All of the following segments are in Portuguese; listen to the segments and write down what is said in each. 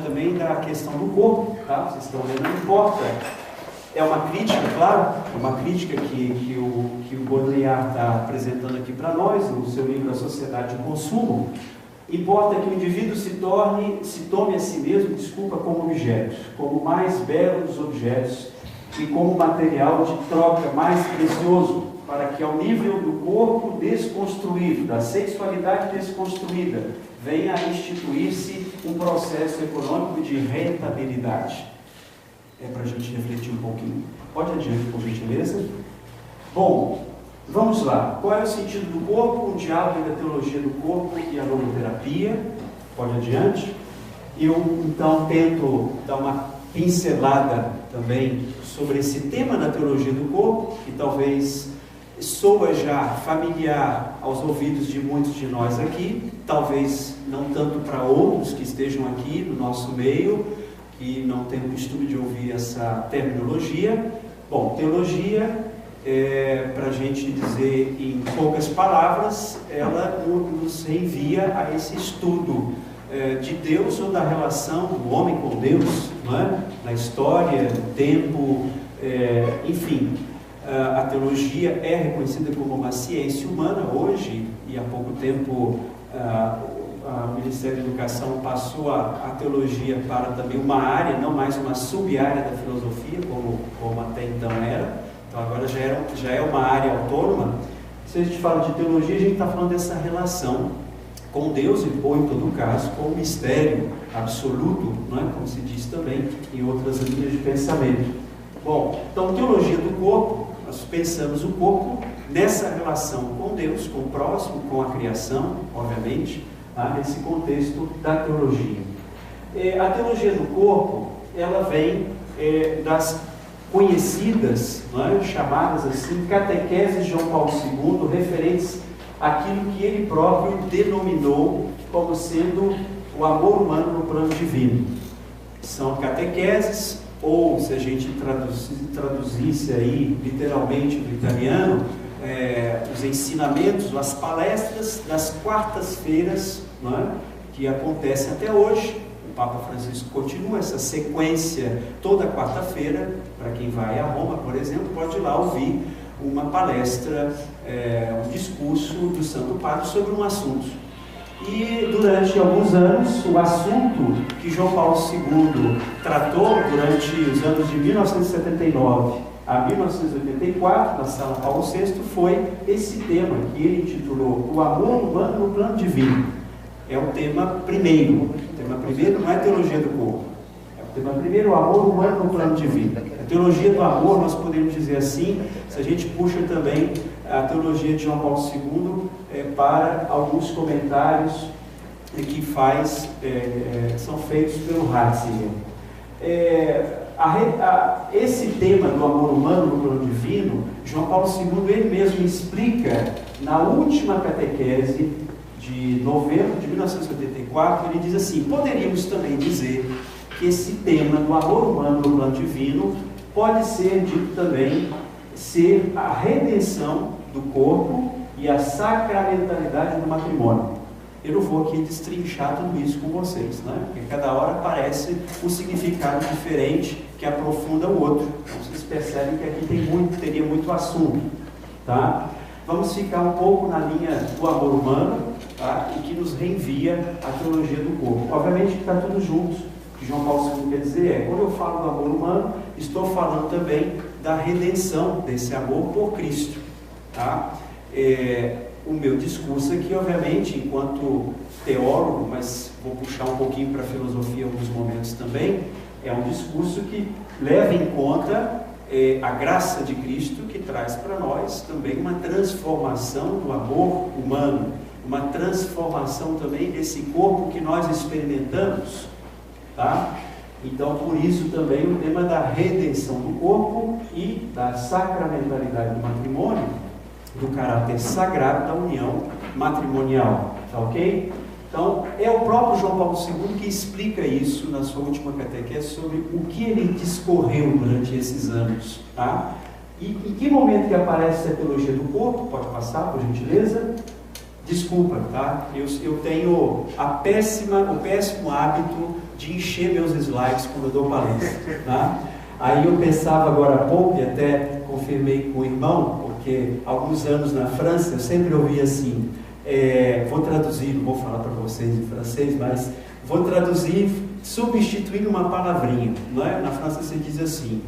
também da questão do corpo, tá? Vocês estão vendo, não importa. É uma crítica, claro, é uma crítica que o Baudrillard está apresentando aqui para nós, no seu livro A Sociedade de Consumo. Importa que o indivíduo se tome a si mesmo, como objetos, como mais belos objetos e como material de troca mais precioso, para que ao nível do corpo desconstruído, da sexualidade desconstruída, venha a instituir-se um processo econômico de rentabilidade. É para a gente refletir um pouquinho. Pode adiante, por gentileza. Bom, vamos lá. Qual é o sentido do corpo? O diálogo da teologia do corpo e a logoterapia. Pode adiante. Eu, então, tento dar uma pincelada também sobre esse tema da teologia do corpo, que talvez soa já familiar aos ouvidos de muitos de nós aqui, talvez não tanto para outros que estejam aqui no nosso meio, que não tem o costume de ouvir essa terminologia. Bom, teologia, para a gente dizer em poucas palavras, ela nos reenvia a esse estudo de Deus ou da relação do homem com Deus, não é? Na história, no tempo, enfim. A teologia é reconhecida como uma ciência humana hoje, e há pouco tempo o Ministério da Educação passou a teologia para também uma área, não mais uma sub-área da filosofia, como até então era. Então agora já é uma área autônoma. Se a gente fala de teologia, a gente está falando dessa relação com Deus, ou em todo caso, com o mistério absoluto, não é? Como se diz também em outras linhas de pensamento. Bom, então teologia do corpo, nós pensamos o corpo nessa relação com Deus, com o próximo, com a criação, obviamente, nesse contexto da teologia. A teologia do corpo, ela vem das conhecidas, não é? Chamadas assim, catequeses de João Paulo II, referentes àquilo que ele próprio denominou como sendo o amor humano no plano divino. São catequeses, ou se a gente traduzisse aí literalmente do italiano, os ensinamentos, as palestras das quartas-feiras, não é? Que acontecem até hoje. O Papa Francisco continua essa sequência toda quarta-feira. Para quem vai a Roma, por exemplo, pode ir lá ouvir uma palestra, um discurso do Santo Padre sobre um assunto. E durante alguns anos, o assunto que João Paulo II tratou durante os anos de 1979 a 1984, na Sala Paulo VI, foi esse tema que ele intitulou O Amor Humano no Plano Divino. É o tema primeiro. O tema primeiro não é teologia do corpo. É o tema primeiro, o amor humano no plano divino. A teologia do amor, nós podemos dizer assim, se a gente puxa também a teologia de João Paulo II para alguns comentários que são feitos pelo Ratzinger. Esse tema do amor humano no plano divino, João Paulo II ele mesmo explica na última catequese de novembro de 1984. Ele diz assim: poderíamos também dizer que esse tema do amor humano no plano divino pode ser dito também ser a redenção do corpo e a sacramentalidade do matrimônio. Eu não vou aqui destrinchar tudo isso com vocês, né? Porque cada hora parece um significado diferente que aprofunda o outro. Então vocês percebem que aqui teria muito assunto, tá? Vamos ficar um pouco na linha do amor humano, tá? E que nos reenvia a teologia do corpo. Obviamente que está tudo junto. O que João Paulo II quer dizer quando eu falo do amor humano, estou falando também da redenção desse amor por Cristo, tá? O meu discurso aqui, obviamente, enquanto teólogo, mas vou puxar um pouquinho para a filosofia em alguns momentos também, é um discurso que leva em conta a graça de Cristo, que traz para nós também uma transformação do amor humano, uma transformação também desse corpo que nós experimentamos, tá? Então, por isso também o tema da redenção do corpo e da sacramentalidade do matrimônio, do caráter sagrado da união matrimonial, tá ok? Então, é o próprio João Paulo II que explica isso na sua última catequese sobre o que ele discorreu durante esses anos, tá? E em que momento que aparece a teologia do corpo? Pode passar, por gentileza? Desculpa, tá? Eu tenho o péssimo hábito de encher meus slides quando eu dou palestra, tá? Aí eu pensava agora há pouco, e até confirmei com o irmão, porque alguns anos na França eu sempre ouvia assim, vou traduzir, não vou falar para vocês em francês, mas vou traduzir substituindo uma palavrinha, não é? Na França se diz assim,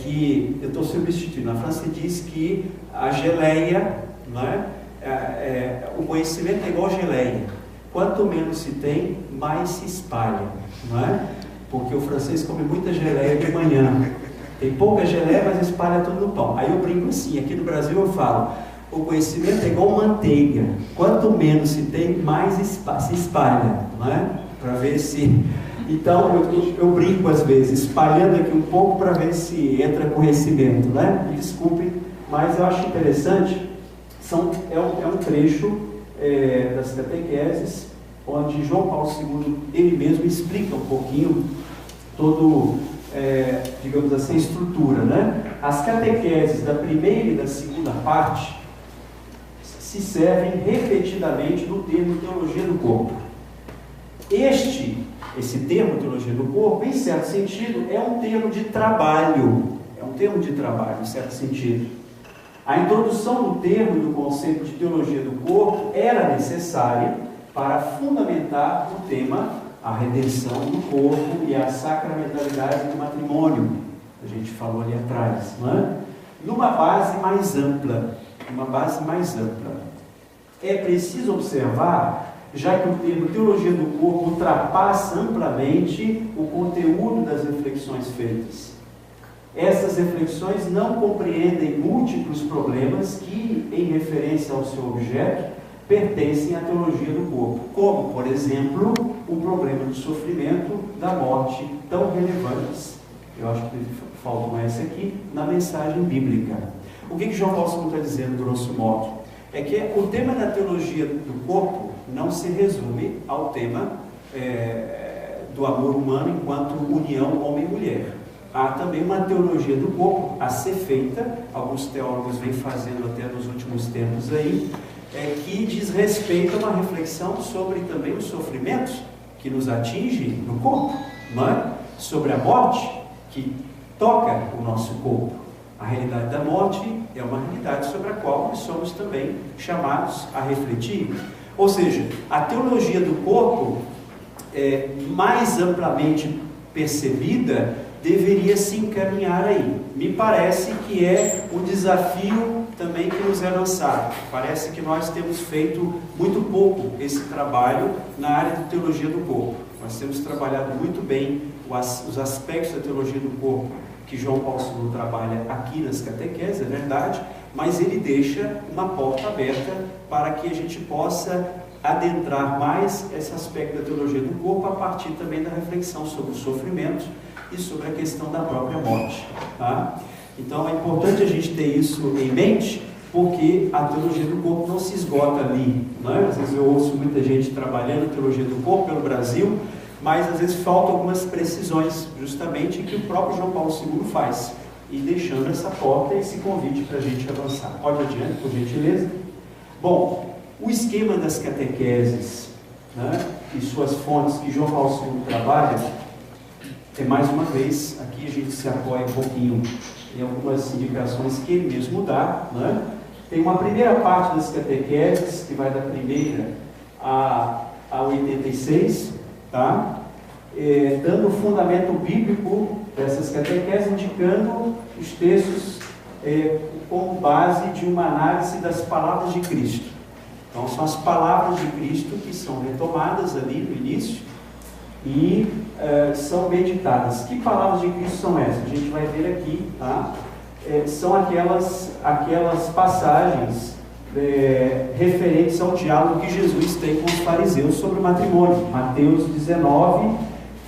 que eu estou substituindo, na França se diz que a geleia, não é? O conhecimento é igual geleia, quanto menos se tem, mais se espalha, não é? Porque o francês come muita geleia de manhã, tem pouca geleia, mas espalha tudo no pão. Aí eu brinco assim, aqui no Brasil eu falo, o conhecimento é igual manteiga, quanto menos se tem, mais se espalha, não é? Para ver se... Então eu brinco às vezes, espalhando aqui um pouco para ver se entra conhecimento, né? Me desculpem, mas eu acho interessante, é um trecho das catequeses, onde João Paulo II, ele mesmo explica um pouquinho todo, digamos assim, a estrutura, né? As catequeses da primeira e da segunda parte se servem repetidamente do termo teologia do corpo. Esse termo teologia do corpo, em certo sentido, é um termo de trabalho, em certo sentido. A introdução do termo e do conceito de teologia do corpo era necessária para fundamentar o tema, a redenção do corpo e a sacramentalidade do matrimônio, que a gente falou ali atrás, não é? Numa base mais ampla, É preciso observar, já que o termo teologia do corpo ultrapassa amplamente o conteúdo das reflexões feitas. Essas reflexões não compreendem múltiplos problemas que, em referência ao seu objeto, pertencem à teologia do corpo, como, por exemplo, o problema do sofrimento, da morte, tão relevantes, eu acho que faltam essa aqui, na mensagem bíblica. O que João Paulo II está dizendo, grosso modo? É que o tema da teologia do corpo não se resume ao tema do amor humano enquanto união homem e mulher. Há também uma teologia do corpo a ser feita, alguns teólogos vêm fazendo até nos últimos tempos aí, que diz respeito a uma reflexão sobre também os sofrimentos que nos atingem no corpo, não é? Sobre a morte que toca o nosso corpo. A realidade da morte é uma realidade sobre a qual nós somos também chamados a refletir. Ou seja, a teologia do corpo, mais amplamente percebida, deveria se encaminhar aí. Me parece que é um desafio também que nos é lançado. Parece que nós temos feito muito pouco esse trabalho na área de teologia do corpo. Nós temos trabalhado muito bem os aspectos da teologia do corpo que João Paulo II trabalha aqui nas catequeses, é verdade, mas ele deixa uma porta aberta para que a gente possa adentrar mais esse aspecto da teologia do corpo a partir também da reflexão sobre o sofrimento e sobre a questão da própria morte, tá? Então é importante a gente ter isso em mente, porque a teologia do corpo não se esgota ali, não é? Às vezes eu ouço muita gente trabalhando teologia do corpo pelo Brasil, mas às vezes faltam algumas precisões, justamente que o próprio João Paulo II faz, e deixando essa porta e esse convite para a gente avançar. Pode adiante, por gentileza. Bom, o esquema das catequeses, né, e suas fontes que João Paulo II trabalha, mais uma vez, aqui a gente se apoia um pouquinho em algumas indicações que ele mesmo dá, né? Tem uma primeira parte das catequeses, que vai da primeira a 86, tá? Dando o fundamento bíblico dessas catequeses, indicando os textos como base de uma análise das palavras de Cristo. Então, são as palavras de Cristo que são retomadas ali no início e são meditadas. Que palavras de Cristo são essas? A gente vai ver aqui, tá? São aquelas passagens referentes ao diálogo que Jesus tem com os fariseus sobre o matrimônio. Mateus 19,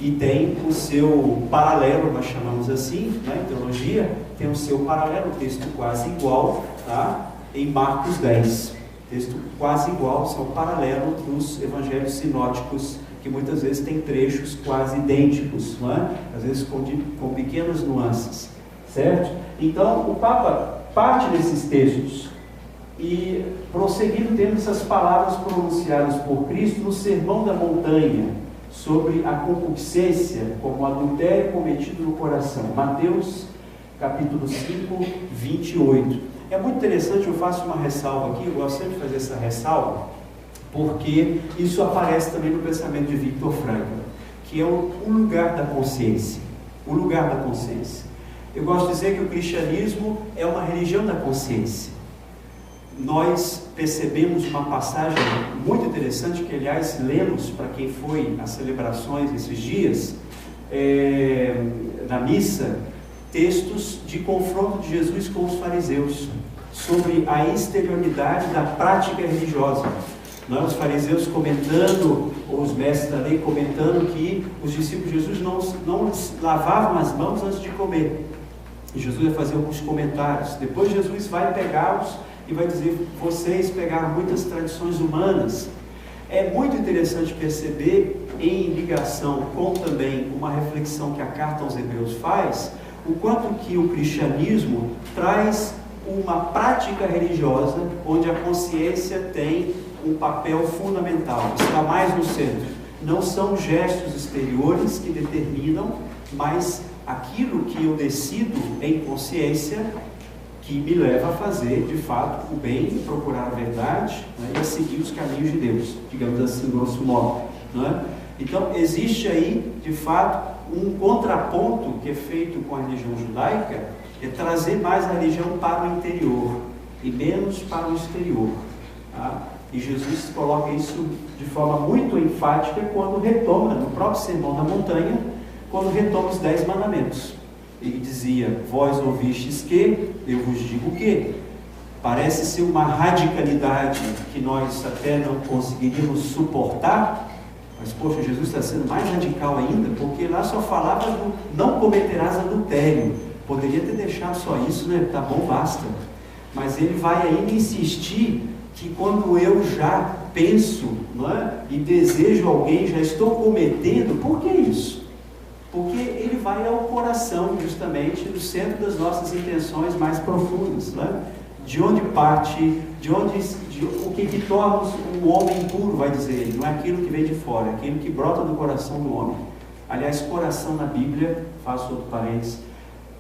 e tem o seu paralelo, nós chamamos assim, né, em teologia, tem o seu paralelo, texto quase igual, tá? Em Marcos 10. Texto quase igual, são paralelo dos evangelhos sinóticos, que muitas vezes tem trechos quase idênticos, não é? Às vezes com pequenas nuances, certo? Então, o Papa parte desses textos e, prosseguindo, tendo essas palavras pronunciadas por Cristo no Sermão da Montanha, sobre a concupiscência como adultério cometido no coração. Mateus capítulo 5, 28. É muito interessante, eu faço uma ressalva aqui, eu gosto sempre de fazer essa ressalva, porque isso aparece também no pensamento de Viktor Frankl, que é o lugar da consciência. O lugar da consciência. Eu gosto de dizer que o cristianismo é uma religião da consciência. Nós percebemos uma passagem muito interessante, que aliás lemos para quem foi às celebrações esses dias, na missa, textos de confronto de Jesus com os fariseus, sobre a exterioridade da prática religiosa. Os fariseus comentando, ou os mestres da lei comentando que os discípulos de Jesus não lavavam as mãos antes de comer. E Jesus vai fazer alguns comentários. Depois Jesus vai pegá-los e vai dizer: vocês pegaram muitas tradições humanas. É muito interessante perceber, em ligação com também uma reflexão que a carta aos Hebreus faz, o quanto que o cristianismo traz uma prática religiosa onde a consciência tem um papel fundamental, está mais no centro. Não são gestos exteriores que determinam, mas aquilo que eu decido em consciência, que me leva a fazer, de fato, o bem, procurar a verdade, né, e a seguir os caminhos de Deus, digamos assim, grosso modo. Né? Então, existe aí, de fato, um contraponto que é feito com a religião judaica, é trazer mais a religião para o interior e menos para o exterior. Tá? E Jesus coloca isso de forma muito enfática quando retoma, no próprio Sermão da Montanha, quando retoma os 10 mandamentos. Ele dizia: vós ouvistes que, eu vos digo que. Parece ser uma radicalidade que nós até não conseguiríamos suportar, mas, poxa, Jesus está sendo mais radical ainda, porque lá só falava do não cometerás adultério. Poderia ter deixado só isso, né? Tá bom, basta. Mas ele vai ainda insistir que quando eu já penso, não é, e desejo alguém, já estou cometendo. Por que isso? Porque ele vai ao coração, justamente, do centro das nossas intenções mais profundas, não é? De onde parte, o que torna o homem puro, vai dizer ele, não é aquilo que vem de fora, é aquilo que brota do coração do homem. Aliás, coração na Bíblia, faço outro parênteses,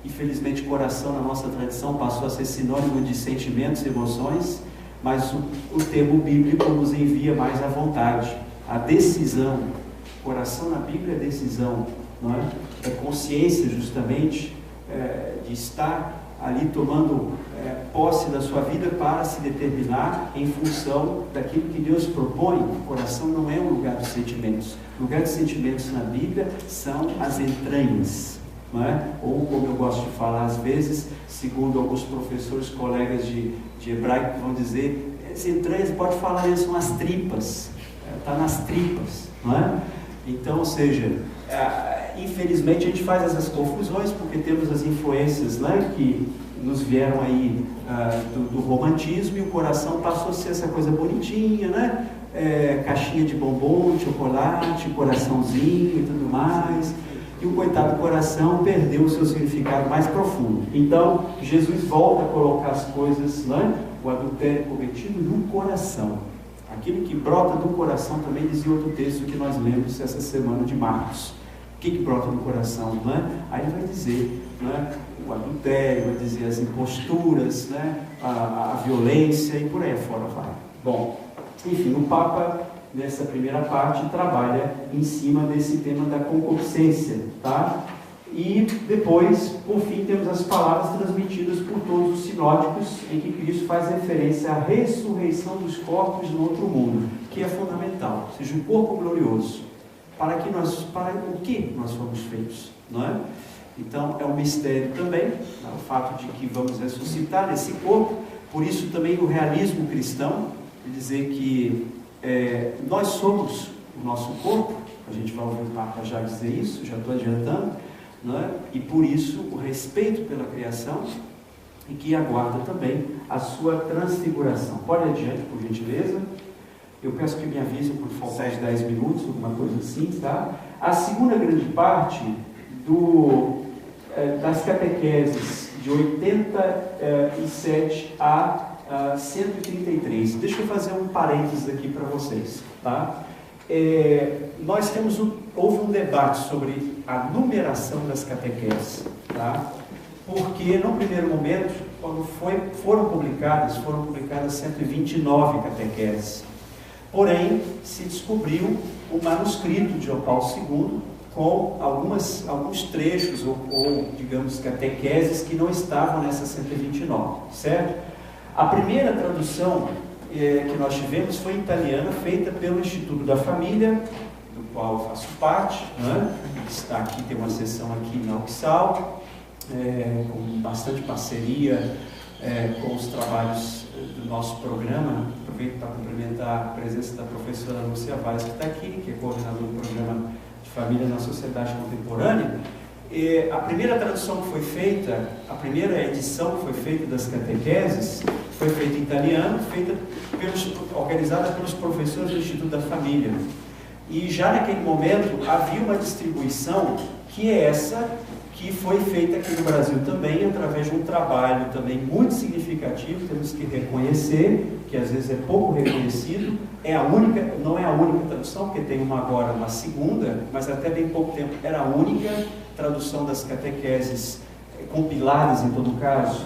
infelizmente coração na nossa tradição passou a ser sinônimo de sentimentos e emoções, mas o termo bíblico nos envia mais à vontade, a decisão. Coração na Bíblia é decisão, não é? É consciência, justamente, de estar ali tomando posse da sua vida para se determinar em função daquilo que Deus propõe. O coração não é um lugar de sentimentos. O lugar de sentimentos na Bíblia são as entranhas, não é? Ou, como eu gosto de falar às vezes, segundo alguns professores, colegas de hebraico, que vão dizer, as entranhas, pode falar, são as tripas, está nas tripas, não é? Então, ou seja, infelizmente a gente faz essas confusões porque temos as influências, né, que nos vieram aí do romantismo, e o coração passou a ser essa coisa bonitinha, né? Caixinha de bombom, de chocolate, coraçãozinho e tudo mais. E o coitado do coração perdeu o seu significado mais profundo. Então, Jesus volta a colocar as coisas, né? O adultério cometido no coração. Aquilo que brota do coração, também dizia outro texto que nós lemos essa semana de Marcos. O que brota no coração, né? Aí ele vai dizer, né, o adultério, vai dizer as imposturas, né, a violência e por aí fora vai. Bom, enfim, o Papa, nessa primeira parte, trabalha em cima desse tema da concupiscência, tá? E depois, por fim, temos as palavras transmitidas por todos os sinóticos, em que Cristo faz referência à ressurreição dos corpos no outro mundo, que é fundamental, ou seja, um corpo glorioso. Para o que nós fomos feitos, não é? Então, é um mistério também, né, o fato de que vamos ressuscitar esse corpo. Por isso também o realismo cristão, de dizer que nós somos o nosso corpo. A gente vai ouvir o Papa já dizer isso, já estou adiantando, não é? E por isso o respeito pela criação, e que aguarda também a sua transfiguração. Pode adiante, por gentileza. Eu peço que me avisem por faltar 10 minutos, alguma coisa assim, tá? A segunda grande parte das catequeses, de 87 a 133. Deixa eu fazer um parênteses aqui para vocês, tá? houve um debate sobre a numeração das catequeses, tá? Porque no primeiro momento, quando foram publicadas 129 catequeses. Porém, se descobriu o manuscrito de João Paulo II com alguns trechos ou, digamos, catequeses que não estavam nessas 129, certo? A primeira tradução que nós tivemos foi italiana, feita pelo Instituto da Família, do qual eu faço parte, né? Está aqui, tem uma sessão aqui na UXAL, com bastante parceria com os trabalhos do nosso programa. Aproveito para cumprimentar a presença da professora Lúcia Vaz, que está aqui, que é coordenadora do programa de Família na Sociedade Contemporânea. A primeira tradução que foi feita, a primeira edição que foi feita das catequeses, foi feita em italiano, organizada pelos professores do Instituto da Família. E já naquele momento havia uma distribuição que é essa que foi feita aqui no Brasil também, através de um trabalho também muito significativo, temos que reconhecer, que às vezes é pouco reconhecido, não é a única tradução, porque tem agora uma segunda, mas até bem pouco tempo era a única tradução das catequeses compiladas, em todo caso,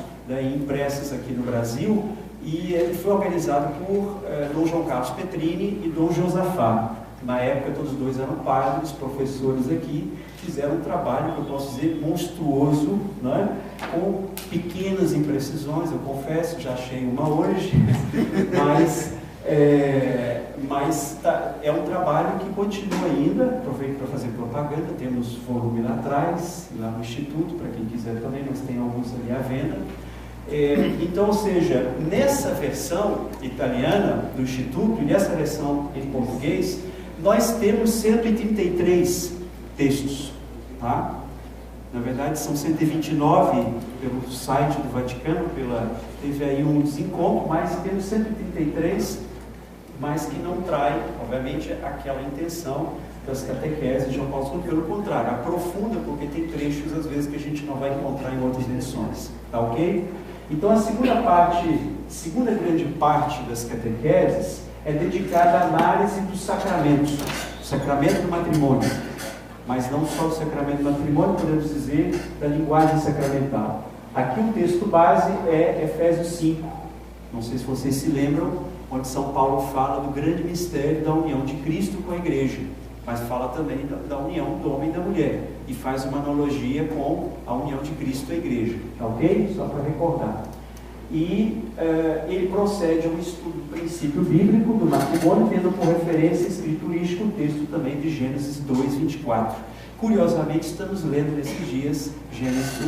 impressas aqui no Brasil, e ele foi organizado por Dom João Carlos Petrini e Dom Josafá. Na época, todos dois eram padres, professores aqui, fizeram um trabalho, que eu posso dizer, monstruoso, né? Com pequenas imprecisões, eu confesso, já achei uma hoje, mas é um trabalho que continua ainda. Aproveito para fazer propaganda, temos volume lá atrás, lá no Instituto, para quem quiser também, mas tem alguns ali à venda. Então, ou seja, nessa versão italiana do Instituto e nessa versão em português, nós temos 133 textos, tá? Na verdade são 129 pelo site do Vaticano, teve aí um desencontro, mas temos 133, mas que não trai, obviamente, aquela intenção das catequeses de João Paulo II, pelo contrário, aprofunda, porque tem trechos às vezes que a gente não vai encontrar em outras edições, tá ok? Então a segunda grande parte das catequeses é dedicada à análise dos sacramentos, o sacramento do matrimônio, mas não só do sacramento do matrimônio, podemos dizer da linguagem sacramental. Aqui o texto base é Efésios 5, não sei se vocês se lembram, onde São Paulo fala do grande mistério da união de Cristo com a igreja, mas fala também da união do homem e da mulher, e faz uma analogia com a união de Cristo e a igreja, tá ok? Só para recordar. E ele procede a um estudo do princípio bíblico do matrimônio, tendo por referência escriturística o texto também de Gênesis 2, 24. Curiosamente, estamos lendo nesses dias Gênesis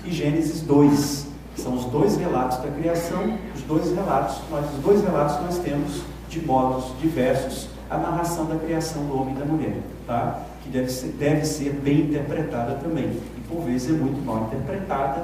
1 e Gênesis 2. São os dois relatos da criação, os dois relatos nós temos de modos diversos a narração da criação do homem e da mulher, tá? Que deve ser bem interpretada também, e por vezes é muito mal interpretada,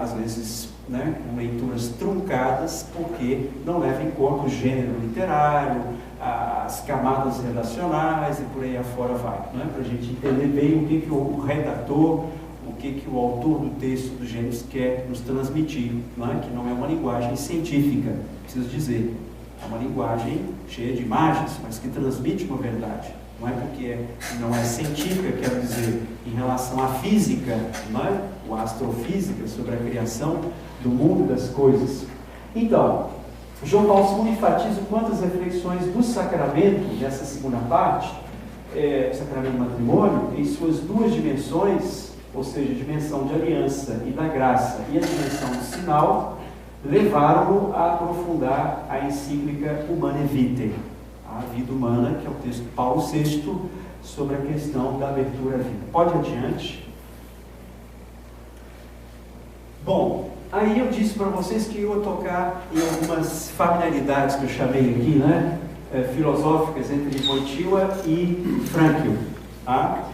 às vezes, né, com leituras truncadas, porque não leva em conta o gênero literário, as camadas redacionais e por aí afora vai, né, para a gente entender bem o que o redator, o que o autor do texto do Gênesis quer nos transmitir, né, que não é uma linguagem científica, preciso dizer, é uma linguagem cheia de imagens, mas que transmite uma verdade. Não é porque não é científica, quero dizer, em relação à física, não é? Ou à astrofísica, sobre a criação do mundo das coisas. Então, João Paulo II enfatiza quantas reflexões do sacramento, nessa segunda parte, sacramento do matrimônio, em suas duas dimensões, ou seja, a dimensão de aliança e da graça e a dimensão do sinal, levaram-no a aprofundar a encíclica Humanae Vitae, a vida humana, que é o texto de Paulo VI, sobre a questão da abertura à vida. Pode adiante. Bom, aí eu disse para vocês que eu ia tocar em algumas familiaridades que eu chamei aqui, né, filosóficas entre Wojtyła e Frankl. Tá?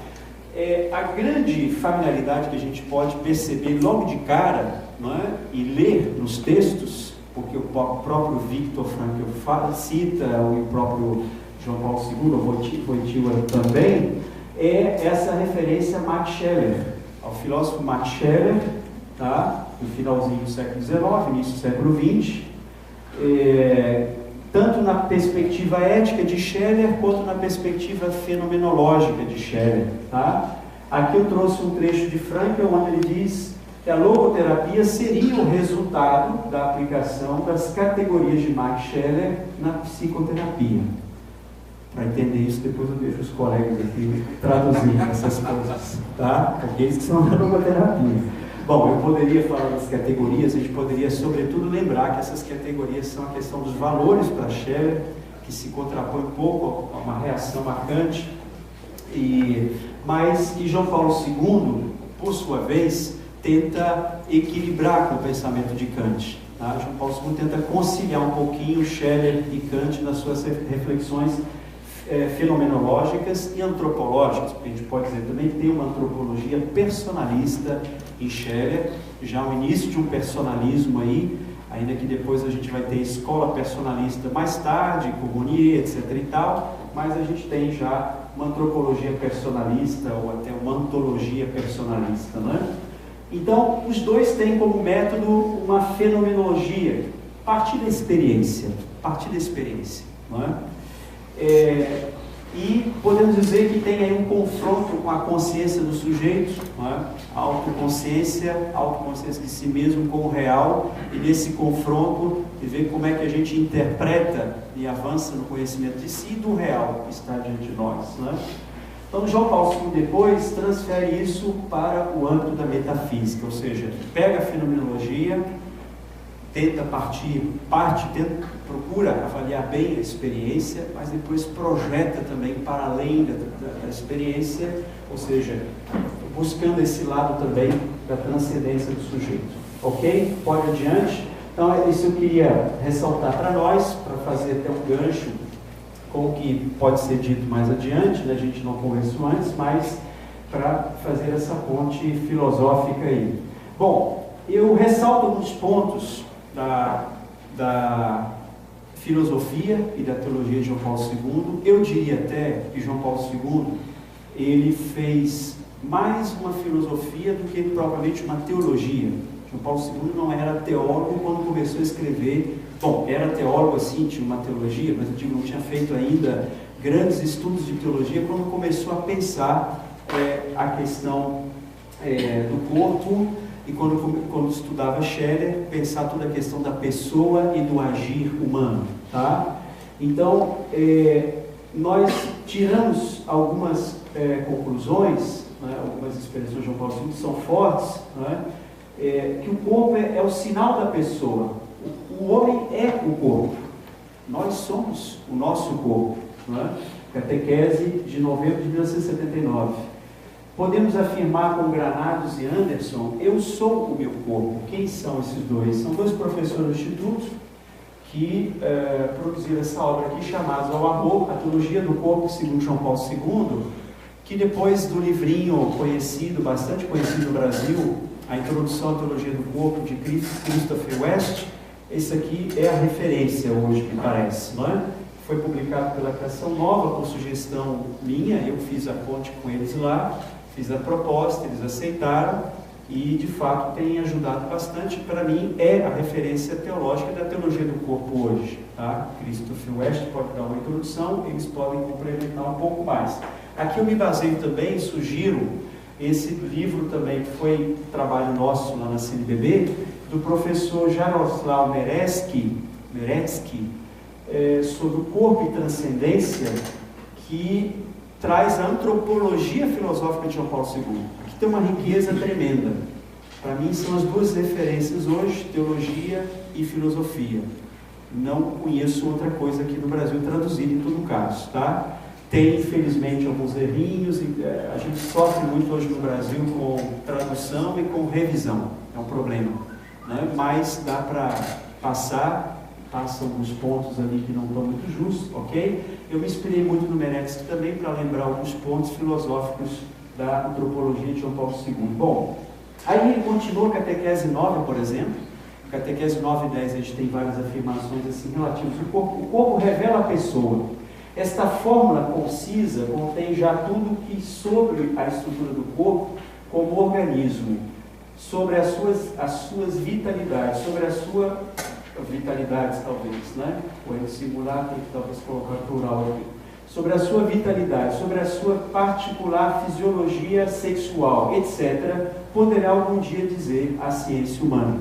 A grande familiaridade que a gente pode perceber logo de cara, não é, e ler nos textos, porque o próprio Viktor Frankl cita, o próprio João Paulo II, Wojtyła também, é essa referência a Max Scheler, ao filósofo Max Scheler, tá? No finalzinho do século XIX, início do século XX, tanto na perspectiva ética de Scheller, quanto na perspectiva fenomenológica de Scheller. Tá? Aqui eu trouxe um trecho de Frankl, onde ele diz que a logoterapia seria o resultado da aplicação das categorias de Max Scheller na psicoterapia. Para entender isso, depois eu deixo os colegas aqui traduzir essas coisas, tá? Porque eles que são da logoterapia. Bom, eu poderia falar das categorias, a gente poderia sobretudo lembrar que essas categorias são a questão dos valores para Scheller, que se contrapõe um pouco a uma reação a Kant, mas que João Paulo II, por sua vez, tenta equilibrar com o pensamento de Kant. Tá? João Paulo II tenta conciliar um pouquinho Scheller e Kant nas suas reflexões fenomenológicas e antropológicas, porque a gente pode dizer também que tem uma antropologia personalista em Scheller, já o início de um personalismo aí, ainda que depois a gente vai ter escola personalista mais tarde, com Monnier, etc. e tal, mas a gente tem já uma antropologia personalista ou até uma ontologia personalista, né? Então, os dois têm como método uma fenomenologia, partir da experiência, não é? E podemos dizer que tem aí um confronto com a consciência do sujeito, não é? A autoconsciência de si mesmo com o real, e nesse confronto de ver como é que a gente interpreta e avança no conhecimento de si e do real que está diante de nós, não é? Então, João Paulo II depois transfere isso para o âmbito da metafísica, ou seja, pega a fenomenologia, procura avaliar bem a experiência, mas depois projeta também para além da experiência, ou seja, buscando esse lado também da transcendência do sujeito. Ok? Pode adiante. Então, é isso que eu queria ressaltar para nós, para fazer até um gancho com o que pode ser dito mais adiante, né? A gente não conversou antes, mas para fazer essa ponte filosófica aí. Bom, eu ressalto alguns pontos da filosofia e da teologia de João Paulo II. Eu diria até que João Paulo II, ele fez mais uma filosofia do que propriamente uma teologia. João Paulo II não era teólogo quando começou a escrever. Bom, era teólogo assim, tinha uma teologia, mas eu digo, não tinha feito ainda grandes estudos de teologia quando começou a pensar a questão do corpo, e quando estudava Scheller, pensar toda a questão da pessoa e do agir humano. Tá? Então, nós tiramos algumas conclusões, né, algumas expressões de João Paulo II são fortes, né, que o corpo é o sinal da pessoa. O homem é o corpo. Nós somos o nosso corpo. Né? Catequese de novembro de 1979. Podemos afirmar com Granados e Anderson, eu sou o meu corpo. Quem são esses dois? São dois professores do Instituto que produziram essa obra aqui, chamada Ao Amor, a Teologia do Corpo segundo João Paulo II, que depois do livrinho conhecido, bastante conhecido no Brasil, A Introdução à Teologia do Corpo, de Christopher West, esse aqui é a referência hoje, me parece, não é? Foi publicado pela Criação Nova, por sugestão minha, eu fiz a ponte com eles lá, fiz a proposta, eles aceitaram e, de fato, tem ajudado bastante. Para mim, é a referência teológica da teologia do corpo hoje. Tá? Christopher West pode dar uma introdução, eles podem complementar um pouco mais. Aqui eu me baseio também, sugiro, esse livro também foi trabalho nosso lá na CNBB, do professor Jaroslav Merezky, sobre o corpo e transcendência, que traz a antropologia filosófica de João Paulo II. Aqui tem uma riqueza tremenda. Para mim são as duas referências hoje, teologia e filosofia. Não conheço outra coisa aqui no Brasil traduzida em todo caso, tá? Tem, infelizmente, alguns errinhos, a gente sofre muito hoje no Brasil com tradução e com revisão, é um problema, né? Mas dá para passa alguns pontos ali que não estão muito justos, ok? Eu me inspirei muito no Merezky também para lembrar alguns pontos filosóficos da antropologia de João Paulo II. Bom, aí ele continua a Catequese 9, por exemplo. Catequese 9 e 10 a gente tem várias afirmações assim relativas ao corpo. O corpo revela a pessoa. Esta fórmula concisa contém já tudo que sobre a estrutura do corpo como organismo, sobre as suas vitalidades, sobre a sua vitalidades, talvez, né? O erro singular tem que talvez colocar plural aqui. Sobre a sua vitalidade, sobre a sua particular fisiologia sexual, etc., poderá algum dia dizer a ciência humana.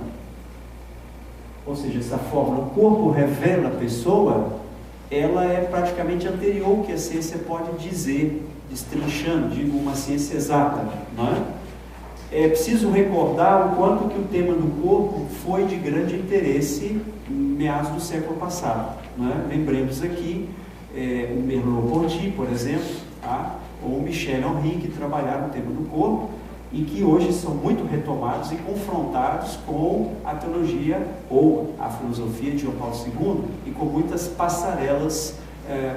Ou seja, essa fórmula, o corpo revela a pessoa, ela é praticamente anterior ao que a ciência pode dizer, destrinchando, digo, uma ciência exata, não é? É preciso recordar o quanto que o tema do corpo foi de grande interesse em meados do século passado, não é? Lembremos aqui o Merleau-Ponty, por exemplo, tá? Ou o Michel Henry, que trabalharam o tema do corpo, e que hoje são muito retomados e confrontados com a teologia ou a filosofia de João Paulo II, e com muitas passarelas,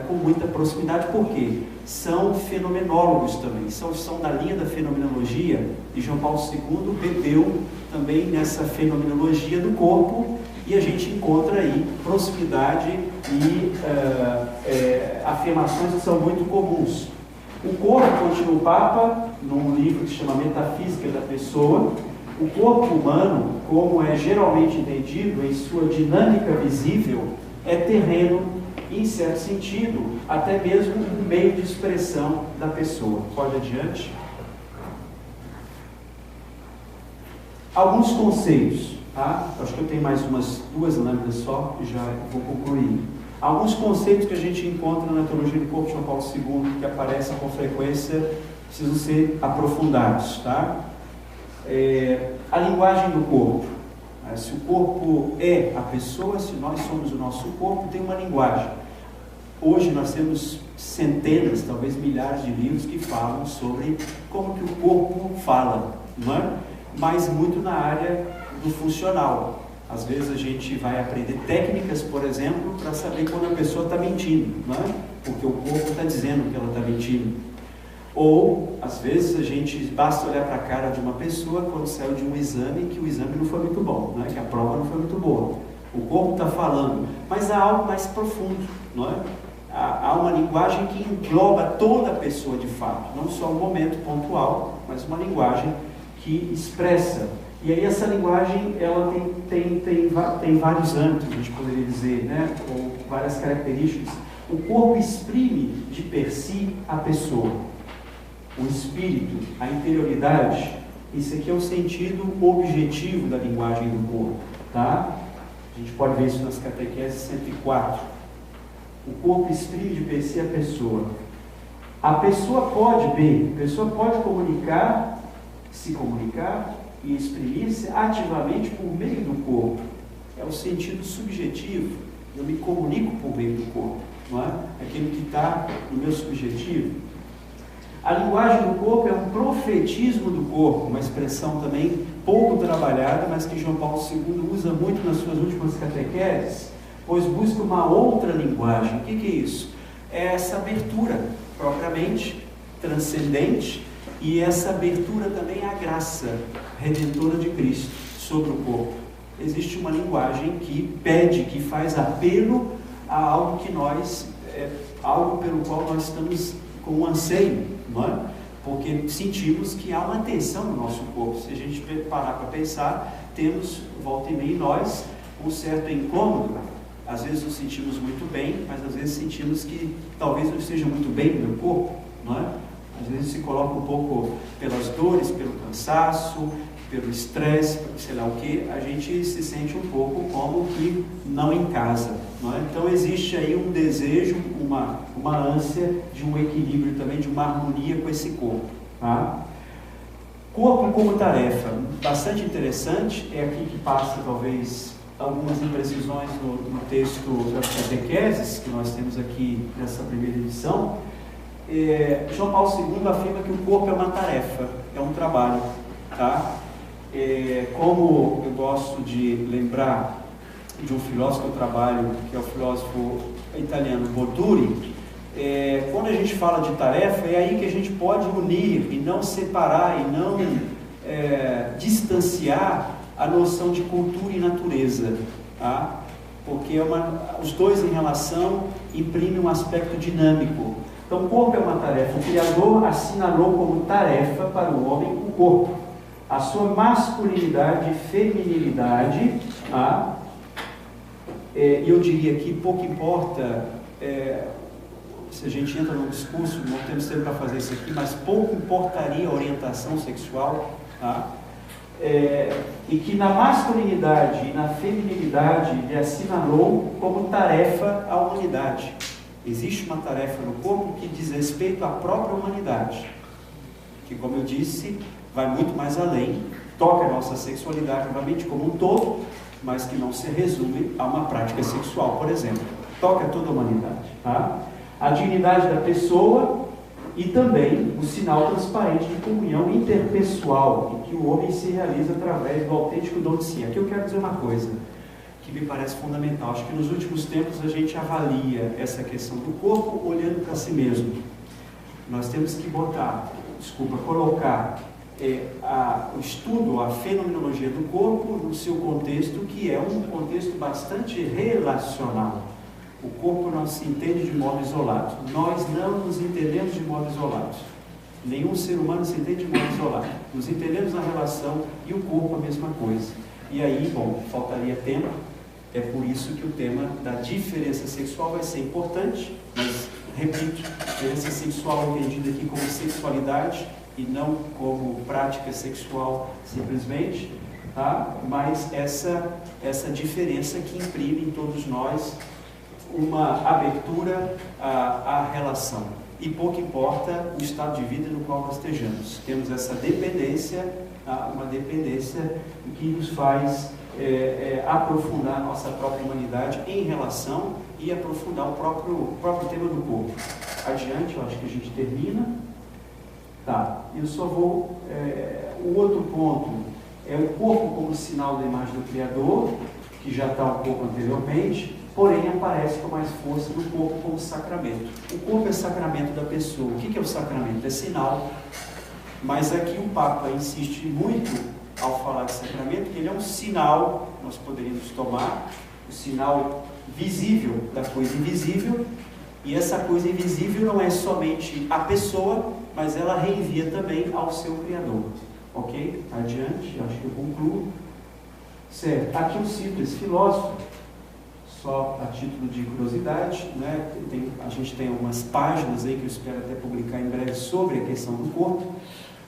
com muita proximidade, porque são fenomenólogos também, são da linha da fenomenologia, e João Paulo II bebeu também nessa fenomenologia do corpo, e a gente encontra aí proximidade e afirmações que são muito comuns. O corpo, continua o Papa, num livro que se chama Metafísica da Pessoa, o corpo humano, como é geralmente entendido em sua dinâmica visível, é terreno, em certo sentido, até mesmo um meio de expressão da pessoa. Pode adiante. Alguns conceitos, tá? Acho que eu tenho mais umas 2 lâminas só, e já vou concluir. Alguns conceitos que a gente encontra na teologia do corpo de João Paulo II, que aparecem com frequência, precisam ser aprofundados, tá? A linguagem do corpo. Se o corpo é a pessoa, se nós somos o nosso corpo, tem uma linguagem. Hoje nós temos centenas, talvez milhares de livros que falam sobre como que o corpo fala, não é? Mas muito na área do funcional. Às vezes a gente vai aprender técnicas, por exemplo, para saber quando a pessoa está mentindo, não é? Porque o corpo está dizendo que ela está mentindo. Ou, às vezes, a gente basta olhar para a cara de uma pessoa quando saiu de um exame, que o exame não foi muito bom, não é? Que a prova não foi muito boa. O corpo está falando, mas há algo mais profundo, não é? Há uma linguagem que engloba toda a pessoa de fato, não só um momento pontual, mas uma linguagem que expressa. E aí essa linguagem, ela tem vários âmbitos, a gente poderia dizer, né? Ou várias características. O corpo exprime de per si a pessoa. O espírito, a interioridade, isso aqui é o sentido objetivo da linguagem do corpo, tá? A gente pode ver isso nas catequeses 104. O corpo exprime de per si a pessoa. A pessoa pode se comunicar e exprimir-se ativamente por meio do corpo. É o sentido subjetivo. Eu me comunico por meio do corpo, não é? Aquilo que está no meu subjetivo. A linguagem do corpo é um profetismo do corpo, uma expressão também pouco trabalhada, mas que João Paulo II usa muito nas suas últimas catequeses, pois busca uma outra linguagem. O que é isso? É essa abertura propriamente transcendente, e essa abertura também à graça redentora de Cristo sobre o corpo. Existe uma linguagem que pede, que faz apelo a algo que algo pelo qual nós estamos com um anseio, não é? Porque sentimos que há uma tensão no nosso corpo. Se a gente parar para pensar, temos, volta e meia, nós, um certo incômodo. Às vezes nos sentimos muito bem, mas às vezes sentimos que talvez não esteja muito bem no meu corpo, não é? Às vezes se coloca um pouco pelas dores, pelo cansaço, pelo estresse, sei lá o que, a gente se sente um pouco como que não em casa, não é? Então existe aí um desejo, uma ânsia de um equilíbrio também, de uma harmonia com esse corpo, tá? Corpo como tarefa, bastante interessante, é aqui que passa talvez algumas imprecisões no texto das catequeses, que nós temos aqui nessa primeira edição. João Paulo II afirma que o corpo é uma tarefa, é um trabalho, tá? Como eu gosto de lembrar de um filósofo que eu trabalho, que é o filósofo italiano Borduri, quando a gente fala de tarefa, é aí que a gente pode unir e não separar e não distanciar a noção de cultura e natureza, tá? Porque os dois em relação imprimem um aspecto dinâmico. Então, o corpo é uma tarefa. O Criador assinalou como tarefa para o homem o corpo, a sua masculinidade e feminilidade, tá? eu diria que pouco importa, se a gente entra no discurso, não temos tempo para fazer isso aqui, mas pouco importaria a orientação sexual, tá? E que na masculinidade e na feminilidade ele assinalou como tarefa a humanidade. Existe uma tarefa no corpo que diz respeito à própria humanidade, que, como eu disse, vai muito mais além, toca a nossa sexualidade, obviamente, como um todo, mas que não se resume a uma prática sexual, por exemplo. Toca toda a humanidade, tá? A dignidade da pessoa e também o sinal transparente de comunhão interpessoal, em que o homem se realiza através do autêntico dom de si. Aqui eu quero dizer uma coisa que me parece fundamental. Acho que nos últimos tempos a gente avalia essa questão do corpo olhando para si mesmo. Nós temos que colocar o estudo, a fenomenologia do corpo no seu contexto, que é um contexto bastante relacional. O corpo não se entende de modo isolado. Nós não nos entendemos de modo isolado. Nenhum ser humano se entende de modo isolado. Nos entendemos na relação e o corpo a mesma coisa. E aí, bom, faltaria tempo. É por isso que o tema da diferença sexual vai ser importante, mas, repito, diferença sexual entendida aqui como sexualidade e não como prática sexual simplesmente, tá? Mas essa diferença que imprime em todos nós uma abertura à relação. E pouco importa o estado de vida no qual nós estejamos. Temos essa dependência, uma dependência que nos faz aprofundar a nossa própria humanidade em relação e aprofundar o próprio tema do corpo. Adiante, eu acho que a gente termina. Tá, eu só vou... o outro ponto é o corpo como sinal da imagem do Criador, que já está um pouco anteriormente, porém aparece com mais força no corpo como sacramento. O corpo é sacramento da pessoa. O que é o sacramento? É sinal. Mas aqui o Papa insiste muito ao falar de sacramento, que ele é um sinal, nós poderíamos tomar, o sinal visível da coisa invisível, e essa coisa invisível não é somente a pessoa, mas ela reenvia também ao seu Criador. Ok? Adiante, acho que eu concluo. Certo, aqui eu cito esse filósofo, só a título de curiosidade, né? A gente tem algumas páginas aí que eu espero até publicar em breve sobre a questão do corpo.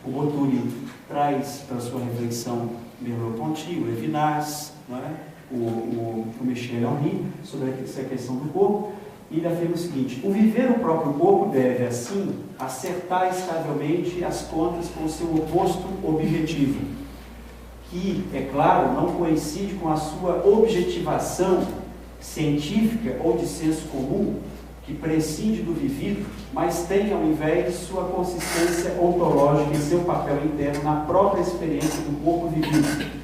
O Botturi traz para sua reflexão Merleau-Ponty, o Levinas, né? o Michel Henry, sobre essa questão do corpo. E ele afirma o seguinte: o viver o próprio corpo deve, assim, acertar estavelmente as contas com o seu oposto objetivo, que, é claro, não coincide com a sua objetivação científica ou de senso comum, que prescinde do vivido, mas tem, ao invés, sua consistência ontológica e seu papel interno na própria experiência do corpo vivido.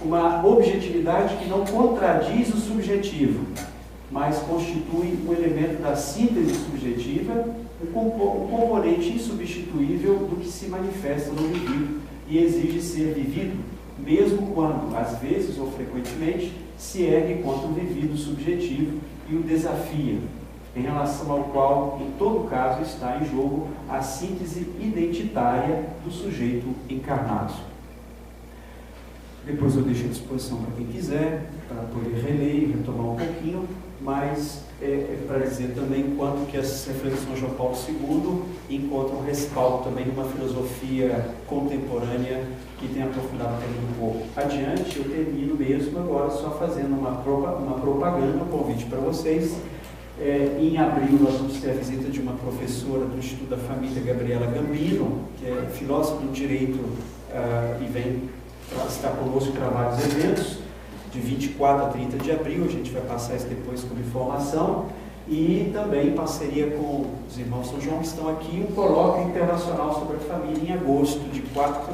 Uma objetividade que não contradiz o subjetivo, mas constitui um elemento da síntese subjetiva, um componente insubstituível do que se manifesta no vivido e exige ser vivido, mesmo quando, às vezes ou frequentemente, se ergue contra o vivido subjetivo e o desafia, em relação ao qual, em todo caso, está em jogo a síntese identitária do sujeito encarnado. Depois eu deixo à disposição para quem quiser, para poder reler e retomar um pouquinho, mas para dizer também quanto que as reflexões de João Paulo II encontram respaldo também numa filosofia contemporânea que tem aprofundado o tema do corpo. Adiante, eu termino mesmo agora só fazendo uma propaganda, um convite para vocês. Em abril nós vamos ter a visita de uma professora do Instituto da Família, Gabriela Gambino, que é filósofa do direito e vem estar conosco para vários eventos, de 24 a 30 de abril, a gente vai passar isso depois como informação, e também em parceria com os irmãos São João que estão aqui, um colóquio internacional sobre a família em agosto, de 4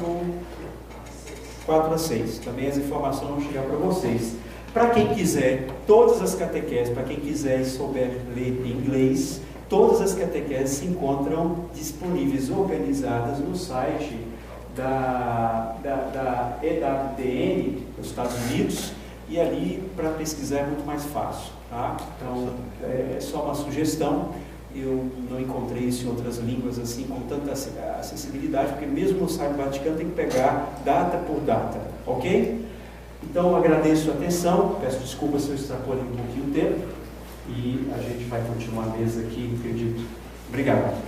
a 6. Também as informações vão chegar para vocês. Para quem quiser, todas as catequeses, para quem quiser e souber ler em inglês, todas as catequeses se encontram disponíveis, organizadas no site da EWTN, dos Estados Unidos, e ali para pesquisar é muito mais fácil, tá? Então é só uma sugestão. Eu não encontrei isso em outras línguas assim com tanta acessibilidade, porque mesmo no site do Vaticano tem que pegar data por data, ok? Então, eu agradeço a atenção, peço desculpas se eu extrapolei um pouquinho o tempo, e a gente vai continuar a mesa aqui, acredito. Obrigado.